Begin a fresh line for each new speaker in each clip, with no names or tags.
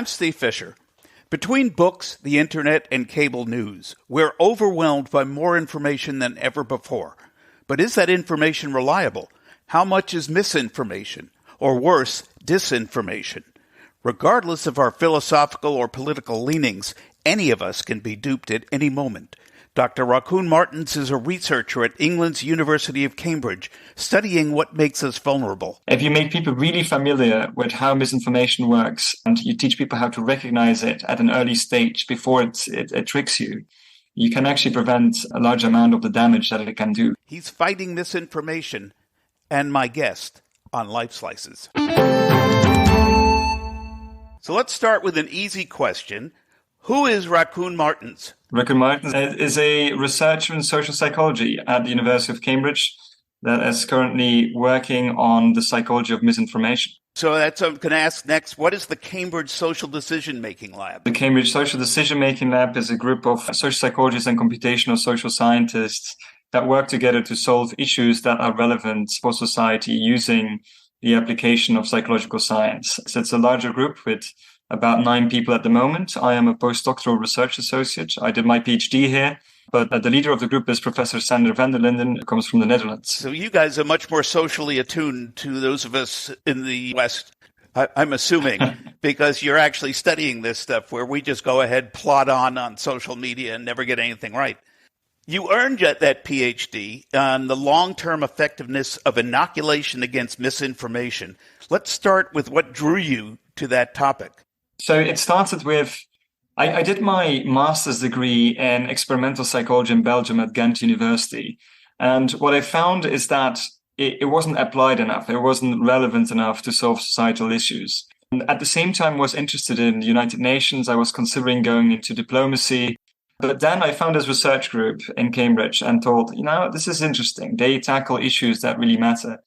I'm Steve Fisher. Between books, the internet, and cable news, we're overwhelmed by more information than ever before. But is that information reliable? How much is misinformation? Or worse, disinformation? Regardless of our philosophical or political leanings, any of us can be duped at any moment. Dr. Rakoen Maertens is a researcher at England's University of Cambridge, studying what makes us vulnerable.
If you make people really familiar with how misinformation works and you teach people how to recognize it at an early stage before it tricks you, you can actually prevent a large amount of the damage that it can do.
He's fighting misinformation and my guest on Lifeslices. So let's start with an easy question. Who is Rakoen Maertens?
Rakoen Maertens is a researcher in social psychology at the University of Cambridge that is currently working on the psychology of misinformation.
So that's what I'm going to ask next. What is the Cambridge Social Decision-Making Lab?
The Cambridge Social Decision-Making Lab is a group of social psychologists and computational social scientists that work together to solve issues that are relevant for society using the application of psychological science. So it's a larger group with about 9 people at the moment. I am a postdoctoral research associate. I did my PhD here, but the leader of the group is Professor Sander van der Linden, who comes from the Netherlands.
So you guys are much more socially attuned to those of us in the West, I'm assuming, because you're actually studying this stuff where we just go ahead, plod on social media and never get anything right. You earned that PhD on the long-term effectiveness of inoculation against misinformation. Let's start with what drew you to that topic.
So it started with, I did my master's degree in experimental psychology in Belgium at Ghent University. And what I found is that it wasn't applied enough. It wasn't relevant enough to solve societal issues. And at the same time, I was interested in the United Nations. I was considering going into diplomacy. But then I found this research group in Cambridge and thought, this is interesting. They tackle issues that really matter.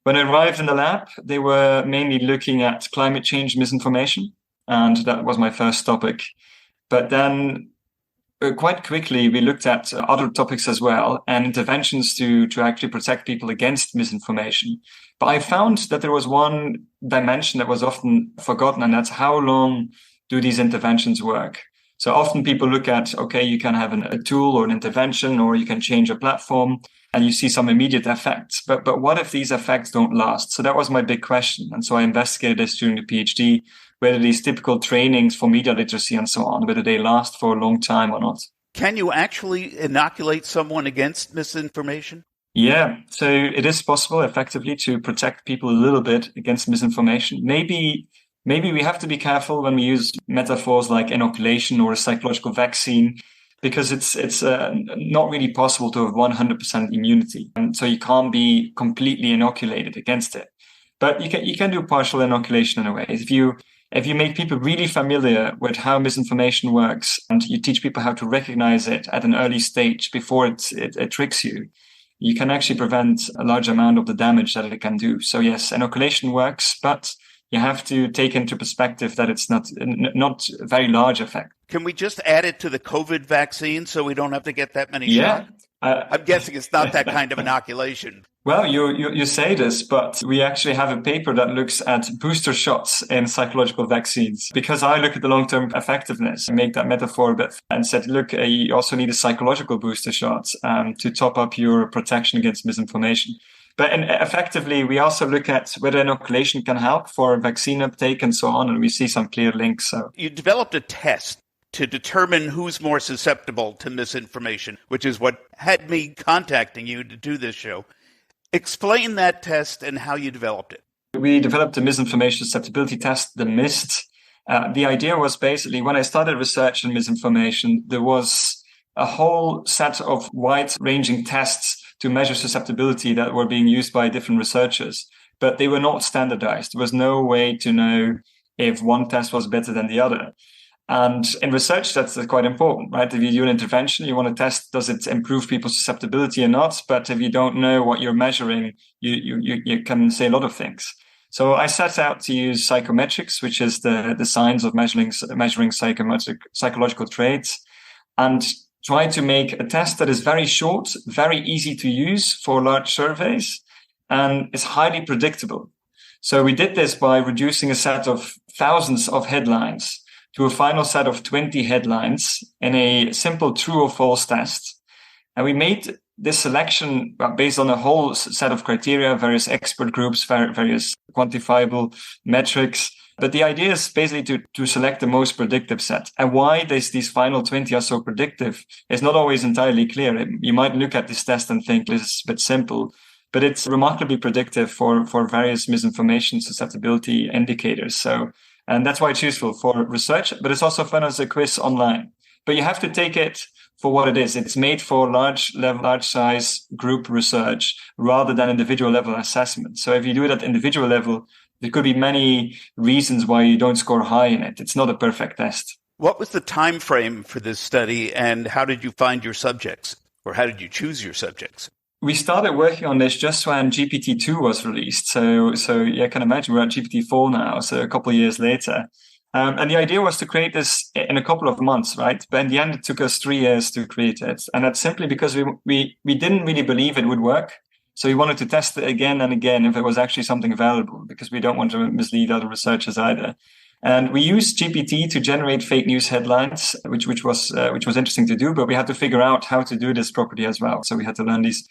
When I arrived in the lab, they were mainly looking at climate change misinformation. And that was my first topic. But then quite quickly, we looked at other topics as well and interventions to actually protect people against misinformation. But I found that there was one dimension that was often forgotten, and that's how long do these interventions work? So often people look at, okay, you can have a tool or an intervention, or you can change a platform and you see some immediate effects. But what if these effects don't last? So that was my big question. And so I investigated this during the PhD, whether these typical trainings for media literacy and so on, whether they last for a long time or not.
Can you actually inoculate someone against misinformation?
Yeah, so it is possible effectively to protect people a little bit against misinformation. Maybe we have to be careful when we use metaphors like inoculation or a psychological vaccine, because it's not really possible to have 100% immunity. And so you can't be completely inoculated against it. But you can do partial inoculation in a way. If you make people really familiar with how misinformation works and you teach people how to recognize it at an early stage before it tricks you, you can actually prevent a large amount of the damage that it can do. So yes, inoculation works, but you have to take into perspective that it's not a very large effect.
Can we just add it to the COVID vaccine so we don't have to get that many shots? I'm guessing it's not that kind of inoculation.
Well, you say this, but we actually have a paper that looks at booster shots in psychological vaccines, because I look at the long-term effectiveness and make that metaphor a bit and said, look, you also need a psychological booster shot to top up your protection against misinformation. But effectively, we also look at whether inoculation can help for vaccine uptake and so on, and we see some clear links. So
you developed a test to determine who's more susceptible to misinformation, which is what had me contacting you to do this show. Explain that test and how you developed it.
We developed the misinformation susceptibility test, the MIST. The idea was basically, when I started research in misinformation, there was a whole set of wide-ranging tests to measure susceptibility that were being used by different researchers, but they were not standardized. There was no way to know if one test was better than the other. And in research, that's quite important, right? If you do an intervention, you want to test, does it improve people's susceptibility or not? But if you don't know what you're measuring, you can say a lot of things. So I set out to use psychometrics, which is the science of measuring psychological traits, and try to make a test that is very short, very easy to use for large surveys, and is highly predictable. So we did this by reducing a set of thousands of headlines to a final set of 20 headlines in a simple true or false test. And we made this selection based on a whole set of criteria, various expert groups, various quantifiable metrics. But the idea is basically to select the most predictive set. And why these final 20 are so predictive is not always entirely clear. You might look at this test and think this is a bit simple, but it's remarkably predictive for various misinformation susceptibility indicators. And that's why it's useful for research, but it's also fun as a quiz online. But you have to take it for what it is. It's made for large size group research rather than individual level assessment. So if you do it at individual level, there could be many reasons why you don't score high in it. It's not a perfect test.
What was the time frame for this study, and how did you find your subjects, or how did you choose your subjects?
We started working on this just when GPT-2 was released. So you can imagine we're at GPT-4 now, so a couple of years later. And the idea was to create this in a couple of months, right? But in the end, it took us 3 years to create it. And that's simply because we didn't really believe it would work. So we wanted to test it again and again if it was actually something valuable, because we don't want to mislead other researchers either. And we used GPT to generate fake news headlines, which was interesting to do, but we had to figure out how to do this properly as well. So we had to learn these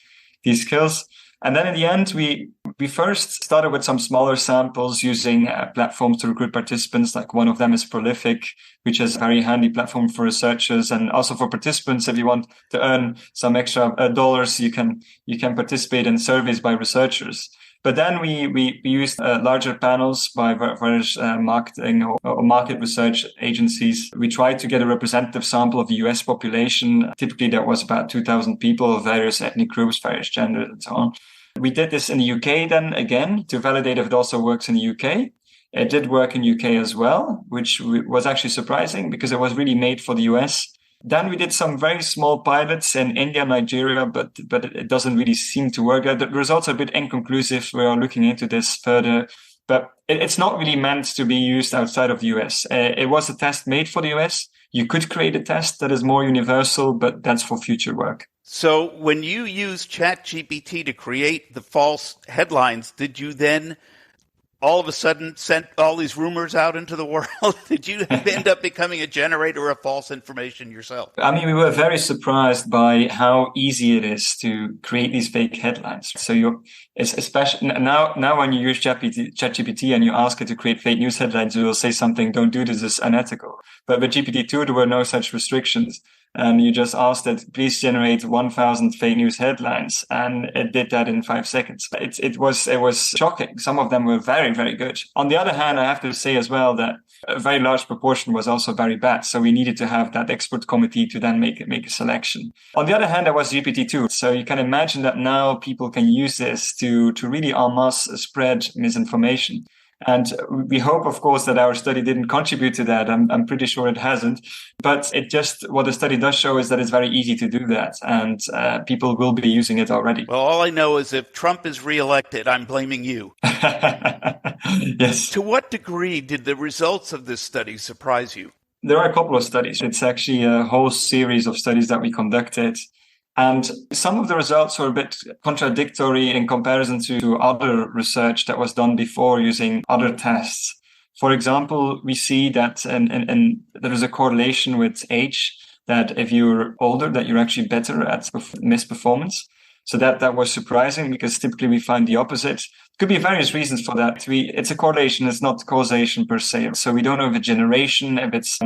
skills. And then in the end, we first started with some smaller samples using platforms to recruit participants. Like one of them is Prolific, which is a very handy platform for researchers and also for participants. If you want to earn some extra dollars, you can participate in surveys by researchers. But then we used larger panels by various marketing or market research agencies. We tried to get a representative sample of the US population. Typically, that was about 2,000 people of various ethnic groups, various genders, and so on. We did this in the UK then again to validate if it also works in the UK. It did work in UK as well, which was actually surprising because it was really made for the US. Then we did some very small pilots in India, Nigeria, but it doesn't really seem to work. The results are a bit inconclusive. We are looking into this further, but it's not really meant to be used outside of the US. It was a test made for the US. You could create a test that is more universal, but that's for future work.
So when you used ChatGPT to create the false headlines, did you then all of a sudden sent all these rumors out into the world? Did you end up becoming a generator of false information yourself?
I mean, we were very surprised by how easy it is to create these fake headlines. So it's especially now when you use ChatGPT and you ask it to create fake news headlines, it will say something, don't do this, is unethical. But with GPT-2, there were no such restrictions. And you just asked it, please generate 1,000 fake news headlines. And it did that in 5 seconds. It was shocking. Some of them were very, very good. On the other hand, I have to say as well that a very large proportion was also very bad. So we needed to have that expert committee to then make a selection. On the other hand, there was GPT-2. So you can imagine that now people can use this to really en masse spread misinformation. And we hope, of course, that our study didn't contribute to that. I'm pretty sure it hasn't. But what the study does show is that it's very easy to do that. And people will be using it already.
Well, all I know is if Trump is reelected, I'm blaming you.
Yes.
To what degree did the results of this study surprise you?
There are a couple of studies. It's actually a whole series of studies that we conducted. And some of the results were a bit contradictory in comparison to other research that was done before using other tests. For example, we see that and there is a correlation with age, that if you're older, that you're actually better at misperformance. So that was surprising because typically we find the opposite. Could be various reasons for that. It's a correlation, it's not causation per se. So we don't know if it's generation, if it's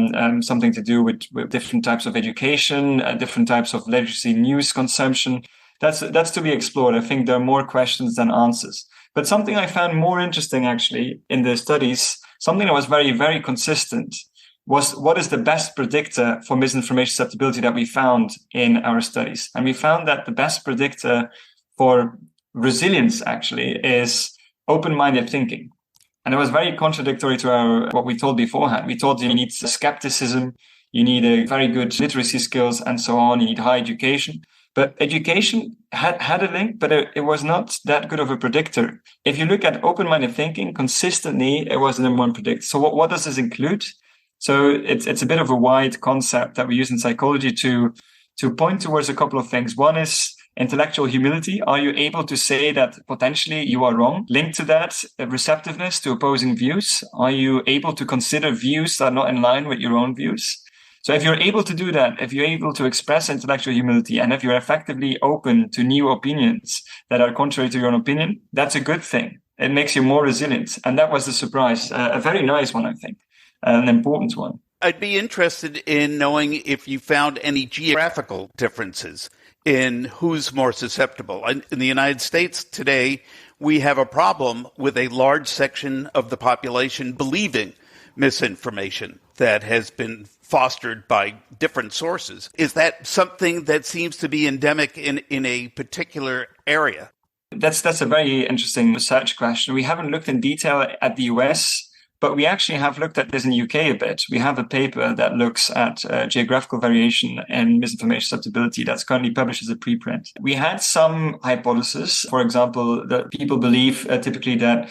something to do with different types of education, different types of legacy news consumption. That's to be explored. I think there are more questions than answers. But something I found more interesting actually in the studies, something that was very, very consistent, was what is the best predictor for misinformation susceptibility that we found in our studies. And we found that the best predictor for resilience actually is open-minded thinking. And it was very contradictory to what we told beforehand. We told you need skepticism, you need a very good literacy skills and so on, you need high education. But education had a link, but it was not that good of a predictor. If you look at open-minded thinking, consistently, it was the number one predictor. So what does this include? So it's a bit of a wide concept that we use in psychology to point towards a couple of things. One is intellectual humility. Are you able to say that potentially you are wrong? Linked to that, receptiveness to opposing views. Are you able to consider views that are not in line with your own views? So if you're able to do that, if you're able to express intellectual humility, and if you're effectively open to new opinions that are contrary to your own opinion, that's a good thing. It makes you more resilient. And that was the surprise. A very nice one, I think, an important one.
I'd be interested in knowing if you found any geographical differences in who's more susceptible. In the United States today, we have a problem with a large section of the population believing misinformation that has been fostered by different sources. Is that something that seems to be endemic in a particular area?
That's a very interesting research question. We haven't looked in detail at the US, but we actually have looked at this in the UK a bit. We have a paper that looks at geographical variation and misinformation susceptibility that's currently published as a preprint. We had some hypotheses. For example, that people believe typically that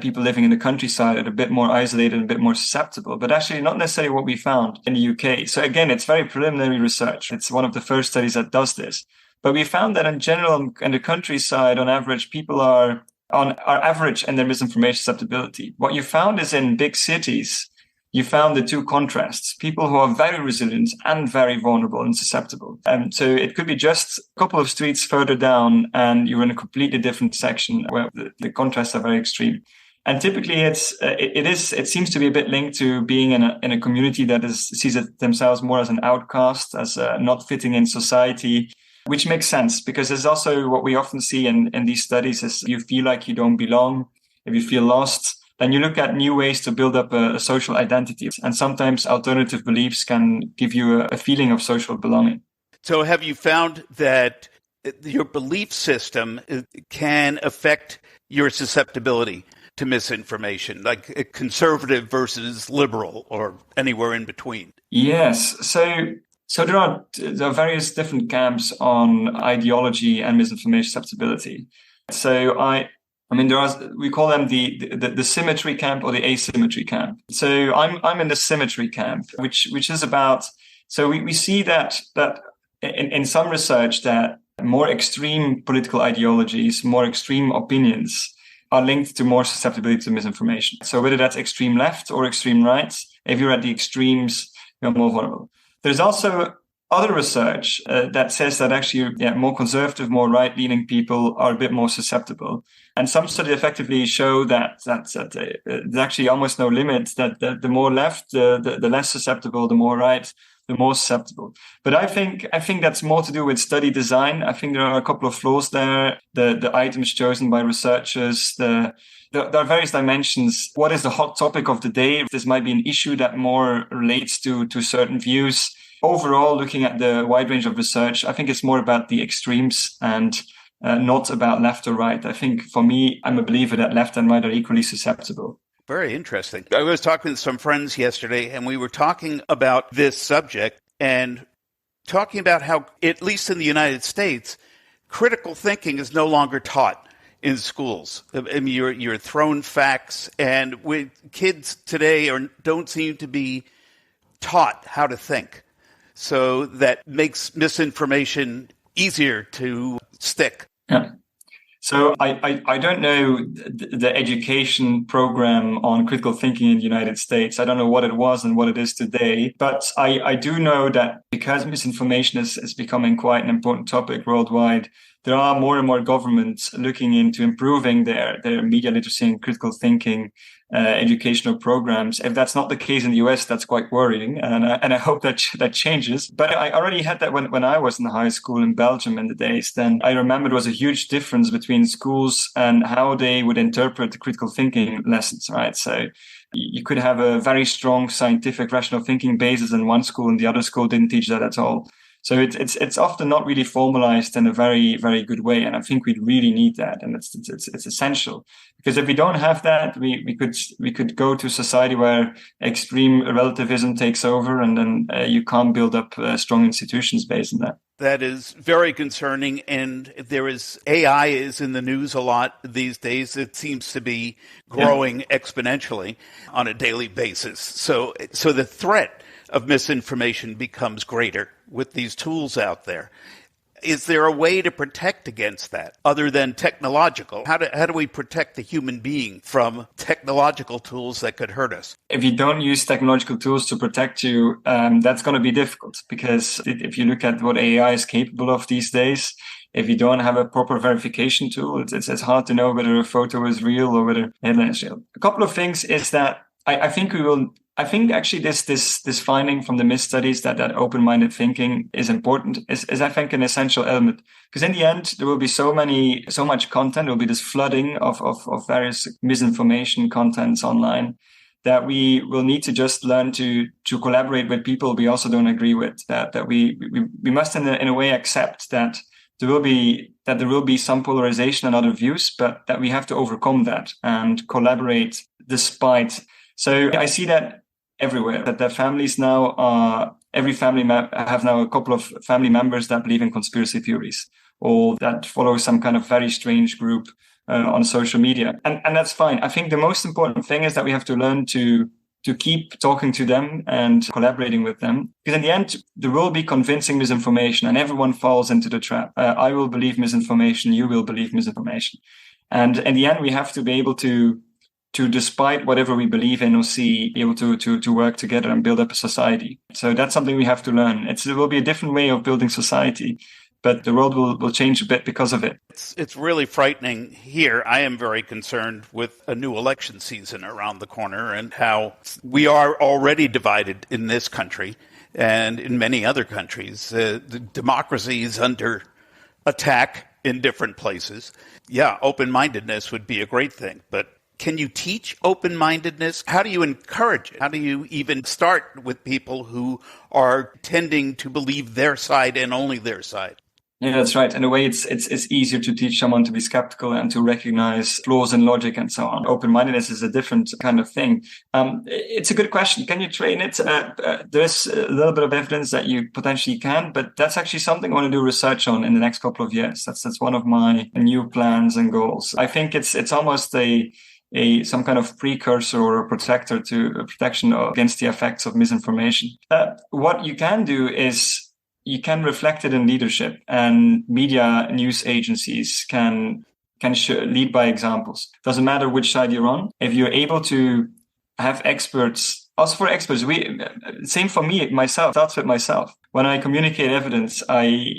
people living in the countryside are a bit more isolated and a bit more susceptible, but actually not necessarily what we found in the UK. So again, it's very preliminary research. It's one of the first studies that does this. But we found that in general, in the countryside, on average, people are average in their misinformation susceptibility. What you found is in big cities, you found the two contrasts, people who are very resilient and very vulnerable and susceptible. So it could be just a couple of streets further down and you're in a completely different section where the contrasts are very extreme. And typically it seems to be a bit linked to being in a community that sees themselves more as an outcast, as not fitting in society, which makes sense because there's also what we often see in these studies is you feel like you don't belong. If you feel lost, then you look at new ways to build up a social identity. And sometimes alternative beliefs can give you a feeling of social belonging.
So have you found that your belief system can affect your susceptibility to misinformation, like conservative versus liberal or anywhere in between?
Yes. So there are various different camps on ideology and misinformation susceptibility. So we call them the symmetry camp or the asymmetry camp. So I'm in the symmetry camp, which is about. So we see that in some research that more extreme political ideologies, more extreme opinions are linked to more susceptibility to misinformation. So whether that's extreme left or extreme right, if you're at the extremes, you're more vulnerable. There's also other research that says that actually more conservative, more right-leaning people are a bit more susceptible. And some studies effectively show that there's actually almost no limit, that the more left, the less susceptible, the more right, the more susceptible. But I think that's more to do with study design. I think there are a couple of flaws there. The items chosen by researchers, there are various dimensions. What is the hot topic of the day? This might be an issue that more relates to certain views. Overall, looking at the wide range of research, I think it's more about the extremes and not about left or right. I think for me, I'm a believer that left and right are equally susceptible.
Very interesting. I was talking to some friends yesterday, and we were talking about this subject and talking about how, at least in the United States, critical thinking is no longer taught in schools. I mean, you're thrown facts, and kids today don't seem to be taught how to think. So that makes misinformation easier to stick.
Yeah. So I don't know the education program on critical thinking in the United States. I don't know what it was and what it is today. But I do know that because misinformation is becoming quite an important topic worldwide, there are more and more governments looking into improving their media literacy and critical thinking educational programs. If that's not the case in the US, that's quite worrying, and I hope that changes. But I already had that when I was in high school in Belgium in the days. Then I remember there was a huge difference between schools and how they would interpret the critical thinking lessons, right? So you could have a very strong scientific rational thinking basis in one school, and the other school didn't teach that at all. So it's often not really formalized in a very, very good way. And I think we really need that. And it's essential, because if we don't have that, we could go to a society where extreme relativism takes over, and then you can't build up strong institutions based on that.
That is very concerning. And AI is in the news a lot these days. It seems to be growing exponentially on a daily basis. So the threat of misinformation becomes greater with these tools out there. Is there a way to protect against that other than technological? How do we protect the human being from technological tools that could hurt us?
If you don't use technological tools to protect you, that's going to be difficult, because if you look at what AI is capable of these days, if you don't have a proper verification tool, it's hard to know whether a photo is real or whether a headline is real. A couple of things is that I think actually this finding from the MIS studies that open-minded thinking is important is I think an essential element, because in the end there will be so much content, there will be this flooding of various misinformation contents online, that we will need to just learn to collaborate with people we also don't agree with. That we must in a way accept that there will be some polarization and other views, but that we have to overcome that and collaborate despite. So I see that everywhere, that their families now are, every family have now a couple of family members that believe in conspiracy theories, or that follow some kind of very strange group on social media. And that's fine. I think the most important thing is that we have to learn to keep talking to them and collaborating with them. Because in the end, there will be convincing misinformation, and everyone falls into the trap. I will believe misinformation, you will believe misinformation. And in the end, we have to be able to despite whatever we believe in or see, be able to work together and build up a society. So that's something we have to learn. It will be a different way of building society, but the world will change a bit because of it.
It's really frightening here. I am very concerned with a new election season around the corner and how we are already divided in this country and in many other countries. The democracy is under attack in different places. Yeah, open-mindedness would be a great thing, but can you teach open-mindedness? How do you encourage it? How do you even start with people who are tending to believe their side and only their side?
Yeah, that's right. In a way, it's easier to teach someone to be skeptical and to recognize flaws in logic and so on. Open-mindedness is a different kind of thing. It's a good question. Can you train it? There's a little bit of evidence that you potentially can, but that's actually something I want to do research on in the next couple of years. That's one of my new plans and goals. I think it's almost some kind of precursor or a protector to a protection against the effects of misinformation. What you can do is you can reflect it in leadership, and media news agencies can lead by examples. Doesn't matter which side you're on. If you're able to have experts, also for experts, same for me, myself, starts with myself. When I communicate evidence, I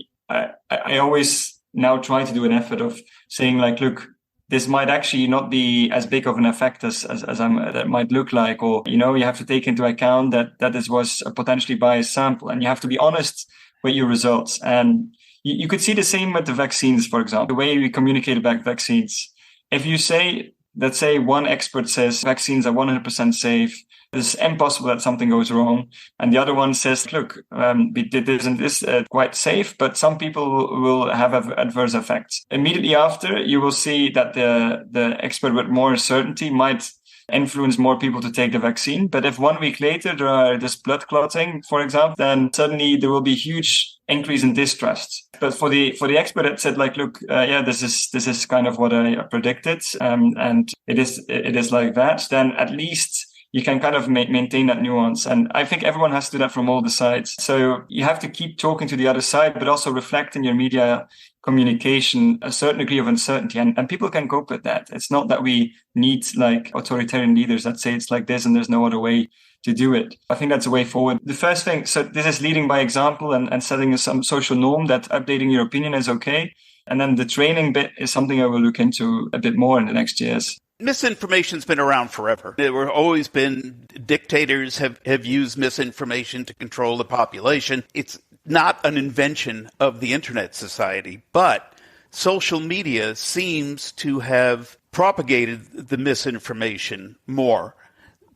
always now try to do an effort of saying like, look, this might actually not be as big of an effect as that might look like, or, you have to take into account that this was a potentially biased sample, and you have to be honest with your results. And you could see the same with the vaccines, for example, the way we communicate about vaccines. If you say, let's say one expert says vaccines are 100% safe, it's impossible that something goes wrong. And the other one says, look, we did this and this quite safe, but some people will have adverse effects. Immediately after, you will see that the expert with more certainty might influence more people to take the vaccine. But if 1 week later there is blood clotting, for example, then suddenly there will be huge increase in distrust. But for the expert that said like, look, this is kind of what I predicted, and it is like that, then at least you can kind of maintain that nuance. And I think everyone has to do that from all the sides. So you have to keep talking to the other side, but also reflect in your media communication a certain degree of uncertainty. And people can cope with that. It's not that we need like authoritarian leaders that say it's like this and there's no other way to do it. I think that's a way forward. The first thing, so this is leading by example and setting some social norm that updating your opinion is okay. And then the training bit is something I will look into a bit more in the next years.
Misinformation's been around forever. There were always been dictators have used misinformation to control the population. It's not an invention of the internet society, but social media seems to have propagated the misinformation more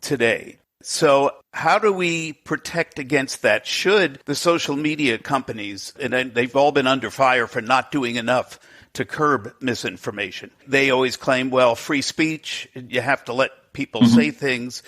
today. So how do we protect against that? Should the social media companies, and they've all been under fire for not doing enough to curb misinformation. They always claim, well, free speech, you have to let people say things,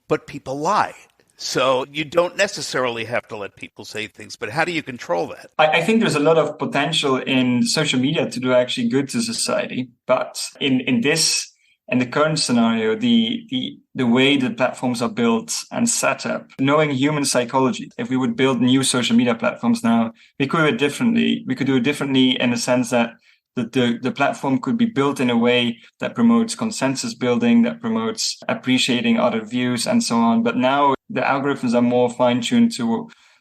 but people lie. So you don't necessarily have to let people say things, but how do you control that?
I think there's a lot of potential in social media to do actually good to society. But in this in the current scenario, the way the platforms are built and set up, knowing human psychology, if we would build new social media platforms now, we could do it differently. We could do it differently in the sense that the platform could be built in a way that promotes consensus building, that promotes appreciating other views and so on. But now the algorithms are more fine-tuned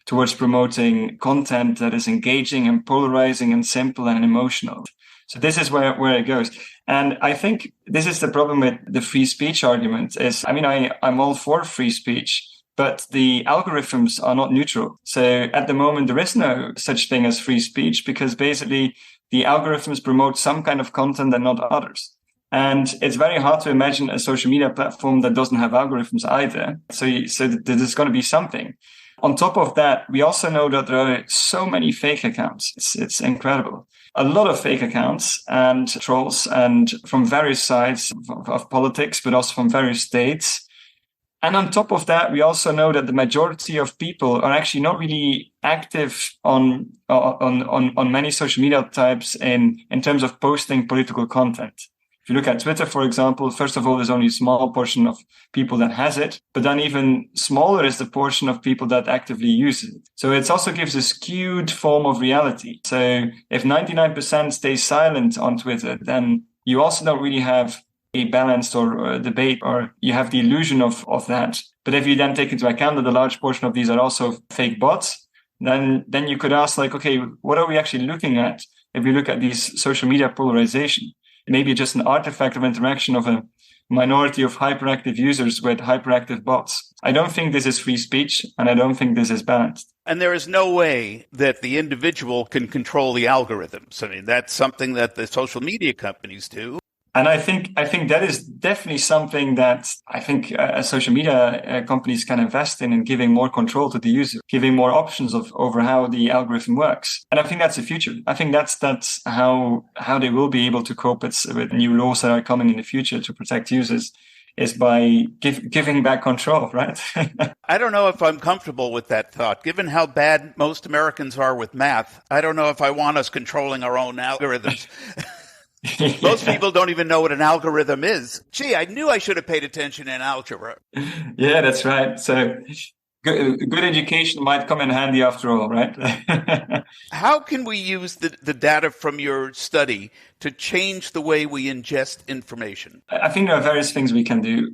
towards promoting content that is engaging and polarizing and simple and emotional. So this is where it goes. And I think this is the problem with the free speech argument is, I'm all for free speech, but the algorithms are not neutral. So at the moment, there is no such thing as free speech because basically the algorithms promote some kind of content and not others. And it's very hard to imagine a social media platform that doesn't have algorithms either. So there's going to be something. On top of that, we also know that there are so many fake accounts. It's incredible. A lot of fake accounts and trolls and from various sides of politics, but also from various states. And on top of that, we also know that the majority of people are actually not really active on many social media types in terms of posting political content. If you look at Twitter, for example, first of all, there's only a small portion of people that has it, but then even smaller is the portion of people that actively use it. So it also gives a skewed form of reality. So if 99% stay silent on Twitter, then you also don't really have a balanced or debate, or you have the illusion of that. But if you then take into account that a large portion of these are also fake bots, then you could ask okay, what are we actually looking at if we look at these social media polarization? Maybe just an artifact of interaction of a minority of hyperactive users with hyperactive bots. I don't think this is free speech, and I don't think this is balanced.
And there is no way that the individual can control the algorithms. That's something that the social media companies do.
And I think that is definitely something that I think social media companies can invest in giving more control to the user, giving more options over how the algorithm works. And I think that's the future. I think that's how they will be able to cope with new laws that are coming in the future to protect users, is by giving back control, right?
I don't know if I'm comfortable with that thought. Given how bad most Americans are with math, I don't know if I want us controlling our own algorithms. Most people don't even know what an algorithm is. Gee, I knew I should have paid attention in algebra.
Yeah, that's right. So good education might come in handy after all, right?
How can we use the data from your study to change the way we ingest information?
I think there are various things we can do.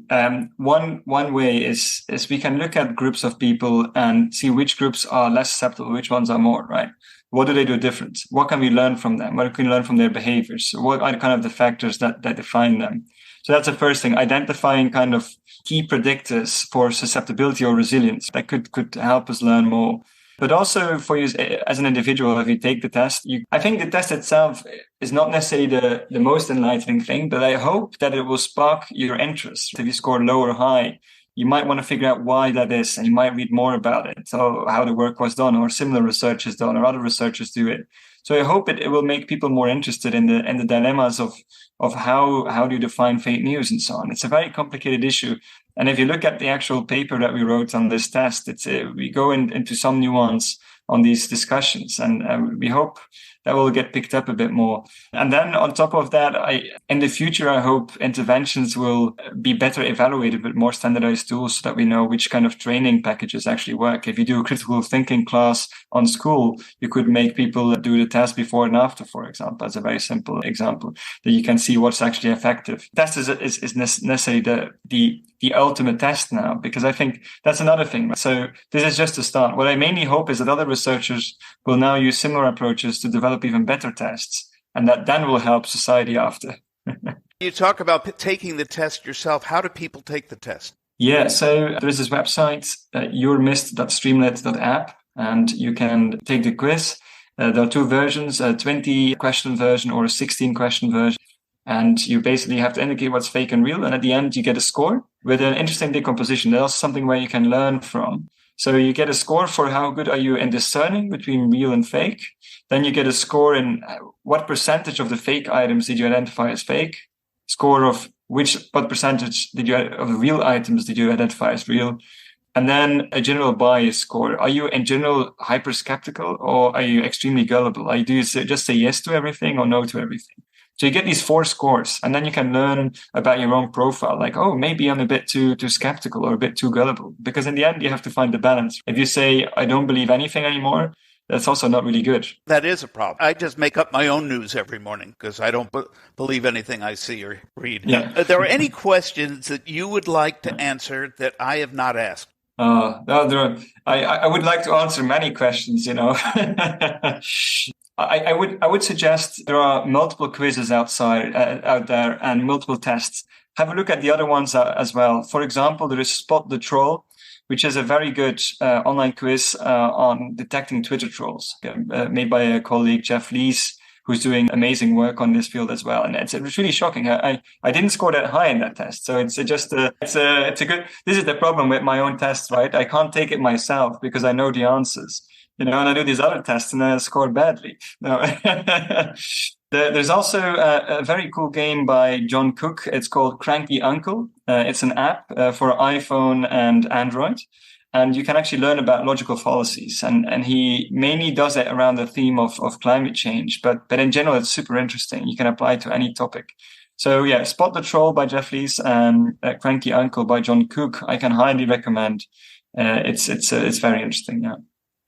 One way is we can look at groups of people and see which groups are less susceptible, which ones are more, right? What do they do different? What can we learn from them? What can we learn from their behaviors? What are kind of the factors that define them? So that's the first thing, identifying kind of key predictors for susceptibility or resilience that could help us learn more. But also for you as an individual, if you take the test, I think the test itself is not necessarily the most enlightening thing, but I hope that it will spark your interest. If you score low or high, you might want to figure out why that is, and you might read more about it, so how the work was done, or similar research is done, or other researchers do it. So I hope it will make people more interested in the dilemmas of how do you define fake news and so on. It's a very complicated issue. And if you look at the actual paper that we wrote on this test, we go into some nuance on these discussions, and we hope that will get picked up a bit more. And then on top of that, in the future, I hope interventions will be better evaluated with more standardized tools so that we know which kind of training packages actually work. If you do a critical thinking class on school, you could make people do the test before and after, for example. That's a very simple example that you can see what's actually effective. Test is necessarily the ultimate test now, because I think that's another thing. So this is just a start. What I mainly hope is that other researchers will now use similar approaches to develop even better tests, and that then will help society after.
You talk about taking the test yourself. How do people take the test?
Yeah, so there is this website, yourmist.streamlit.app, and you can take the quiz. There are two versions, a 20-question version or a 16-question version. And you basically have to indicate what's fake and real. And at the end, you get a score with an interesting decomposition. There's something where you can learn from. So you get a score for how good are you in discerning between real and fake. Then you get a score in what percentage of the fake items did you identify as fake. Score of what percentage of the real items did you identify as real. And then a general bias score. Are you in general hyper skeptical, or are you extremely gullible? Do you just say yes to everything or no to everything? So you get these 4 scores, and then you can learn about your own profile. Like, oh, maybe I'm a bit too skeptical or a bit too gullible. Because in the end, you have to find the balance. If you say, I don't believe anything anymore, that's also not really good.
That is a problem. I just make up my own news every morning because I don't believe anything I see or read.
Yeah.
Are there any questions that you would like to answer that I have not asked?
No, I would like to answer many questions, I would suggest there are multiple quizzes out there and multiple tests. Have a look at the other ones as well. For example, there is Spot the Troll, which is a very good online quiz on detecting Twitter trolls, made by a colleague, Jeff Lees, who's doing amazing work on this field as well. And it's really shocking. I didn't score that high in that test. So it's a good, this is the problem with my own tests, right? I can't take it myself because I know the answers, and I do these other tests and then I score badly. No. There's also a very cool game by John Cook. It's called Cranky Uncle. It's an app for iPhone and Android. And you can actually learn about logical fallacies. And he mainly does it around the theme of climate change. But in general, it's super interesting. You can apply it to any topic. So yeah, Spot the Troll by Jeff Lees and Cranky Uncle by John Cook, I can highly recommend. It's very interesting, yeah.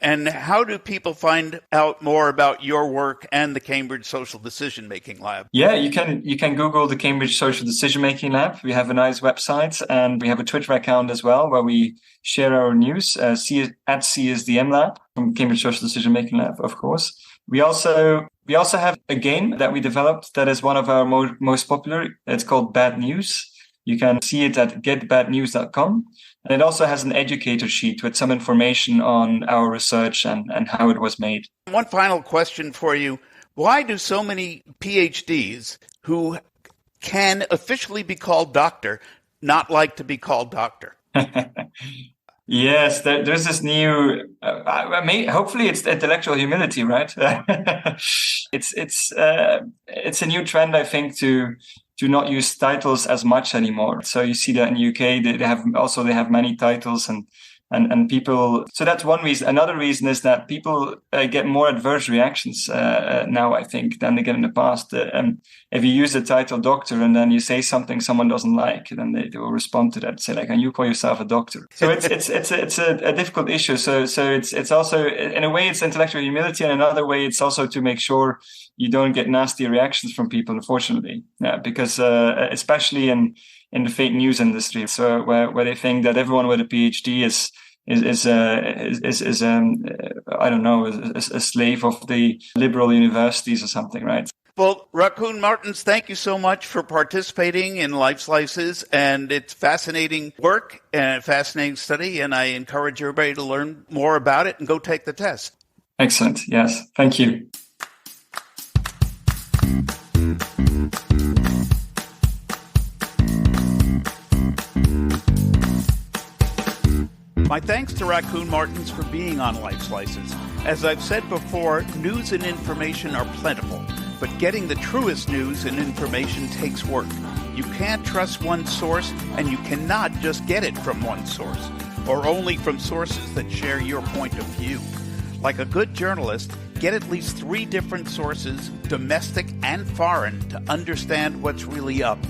And how do people find out more about your work and the Cambridge Social Decision Making Lab?
Yeah, you can Google the Cambridge Social Decision Making Lab. We have a nice website and we have a Twitter account as well where we share our news. At CSDM Lab from Cambridge Social Decision Making Lab, of course. We also have a game that we developed that is one of our most popular. It's called Bad News. You can see it at getbadnews.com. And it also has an educator sheet with some information on our research and how it was made.
One final question for you. Why do so many PhDs who can officially be called doctor not like to be called doctor?
Yes, there's this new, hopefully it's intellectual humility, right? It's a new trend, I think, to not use titles as much anymore. So you see that in the UK, they have many titles and people. So that's one reason. Another reason is that people get more adverse reactions now, I think, than they get in the past. If you use the title doctor and then you say something someone doesn't like, then they will respond to that. Say like, "Can you call yourself a doctor?" So it's a difficult issue. So it's also, in a way, it's intellectual humility, and another way, it's also to make sure you don't get nasty reactions from people. Unfortunately, because especially in the fake news industry, so where they think that everyone with a PhD is I don't know, a slave of the liberal universities or something, right?
Well, Rakoen Maertens, thank you so much for participating in Lifeslices, and it's fascinating work and fascinating study, and I encourage everybody to learn more about it and go take the test.
Excellent. Yes. Thank you.
My thanks to Rakoen Maertens for being on Lifeslices. As I've said before, news and information are plentiful, but getting the truest news and information takes work. You can't trust one source, and you cannot just get it from one source, or only from sources that share your point of view. Like a good journalist, get at least 3 different sources, domestic and foreign, to understand what's really up.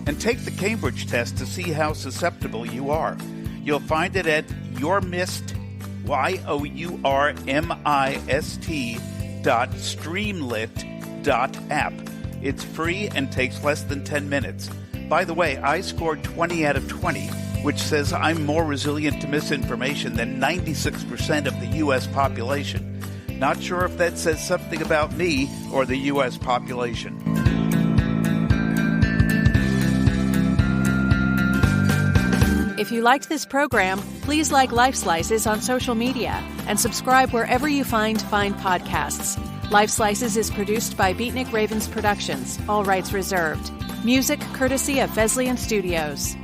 And take the Cambridge test to see how susceptible you are. You'll find it at yourmist.streamlit.app. It's free and takes less than 10 minutes. By the way, I scored 20 out of 20, which says I'm more resilient to misinformation than 96% of the U.S. population. Not sure if that says something about me or the U.S. population.
If you liked this program, please like Lifeslices on social media and subscribe wherever you find fine podcasts. Lifeslices is produced by Beatnik Ravens Productions, all rights reserved. Music courtesy of Veslian Studios.